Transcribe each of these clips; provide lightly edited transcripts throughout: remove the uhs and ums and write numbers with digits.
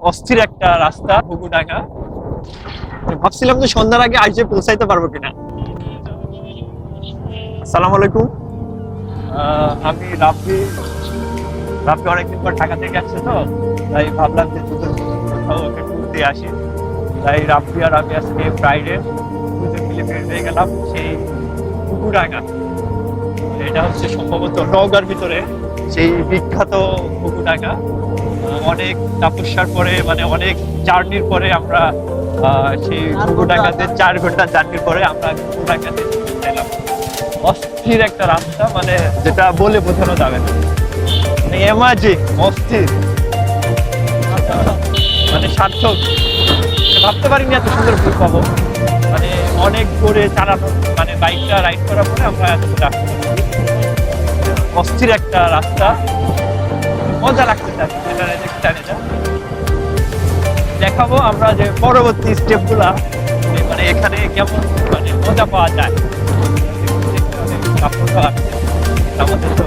অস্থির একটা রাস্তা ঘুঘুডাঙ্গা। ভাবছিলাম যে সন্ধ্যার আগে আইসে পৌঁছাইতে পারবো কিনা। আসসালামু আলাইকুম, আমি রাব্বি অনেকদিন পর ঢাকা থেকে আসছে, তো তাই ভাবলাম যে দুজন কোথাও ওকে ঘুরতে আসি। তাই রাব্বি আর আমি আজকে ফ্রাইডে দুজন মিলে বের হয়ে গেলাম সেই ঘুঘুডাঙ্গা। এটা হচ্ছে সম্ভবত নওগাঁর ভিতরে সেই বিখ্যাত ঘুঘুডাঙ্গা। অনেক তপস্যার পরে, মানে অনেক জার্নির পরে আমরা সেই ঘুঘুডাঙ্গাতে 4 ঘন্টা জার্নির পরে আমরা ঘুঘুডাঙ্গাতে এলাম। অস্থির একটা রাস্তা, মানে যেটা বলে বোঝানো যাবে না, মানে অ্যামাজিং, অস্থির, মানে সার্থক। ভাবতে পারিনি এত সুন্দর ভিউ পাবো। মানে অনেক করে চালানো, মানে বাইকটা রাইড করার পরে আমরা এত করে আসতে পারি। অস্থির একটা রাস্তা, মজা লাগতে চাই না। দেখাবো আমরা যে পরবর্তী স্টেপ গুলা, মানে এখানে কেমন মানে মজা পাওয়া যায়। আমাদের তো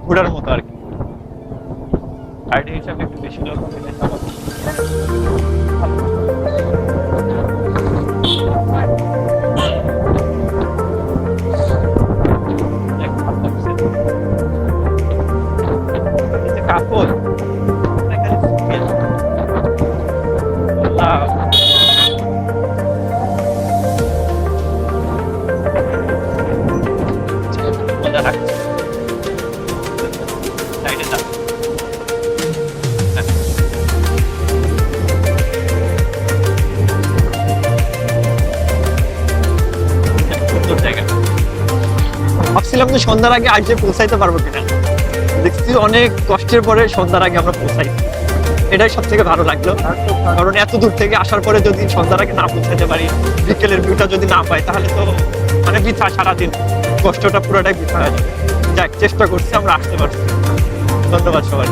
ঘোরার মতো আর কি, গাড়ি হিসাবে একটু বেশি লোক হবে। কাপড় মজা লাগছে। ভাবছিলাম যে সন্ধ্যার আগে আইসে পৌঁছাইতে পারবো কিনা, দেখছি অনেক কষ্টের পরে সন্ধ্যার আগে আমরা পৌঁছাই। এটাই সব থেকে ভালো লাগলো, কারণ এত দূর থেকে আসার পরে যদি সন্ধ্যার আগে না পৌঁছাতে পারি, বিকেলের ভিউটা যদি না পাই, তাহলে তো মানে বৃথা, সারাদিন কষ্টটা পুরোটাই বৃথা হয়ে যাবে। যাক, চেষ্টা করছি, আমরা আসতে পারছি। ধন্যবাদ সবাই।